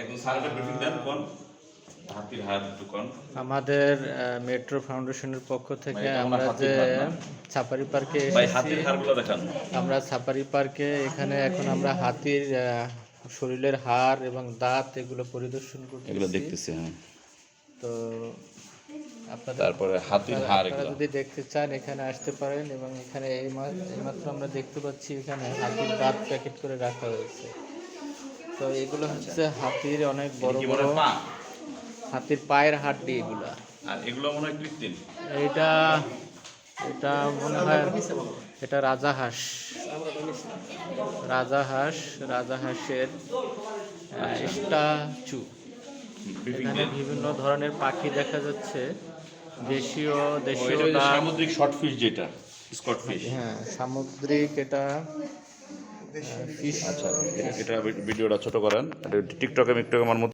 একদম survey briefing দেন কোন হাতির হাড় কোন আমাদের মেট্রো ফাউন্ডেশনের পক্ষ থেকে এটা মনে আমরা হয় হাতির যে হাড় না? সাফারি পার্কে ভাই এসেছি, হাতির হাড়গুলো দেখান। আমরা সাফারি পার্কে এখানে এখন আমরা হাতির শরীরের হাড় এবং দাঁত এগুলো পরিদর্শন এগুলো করতেছি। দেখতেছি, হ্যাঁ। তো আপনাদের তারপরে হাতির হাড় আপনারা এগুলো যদি দেখতে চান এখানে আসতে পারেন, এবং এখানে এইমাত্র আমরা দেখতে পাচ্ছি এখানে হাতির দাঁত প্যাকেট করে রাখা হয়েছে। তো এগুলো হচ্ছে হাতির অনেক বড় কি বড় মনে হয় পা? হাতির পায়ের হাড্ডি এগুলা। আর এগুলো মনে হয় কৃত্রিম। এটা এটা মনে হয় এটা রাজাহাঁস, রাজাহাঁসের স্ট্যাচু। ব্রিফিং এখানে দেন। বিভিন্ন ধরনের পাখি দেখা যাচ্ছে, দেশীয় এটা ডাক। সামুদ্রিক শর্ট ফিশ, যেটা স্কট ফিশ। হ্যাঁ, সামুদ্রিক এটা ফিশ। আচ্ছা, এটা ভিডিওটা ছোট করেন, এটা টিকটকে মিকটকে আমার মতো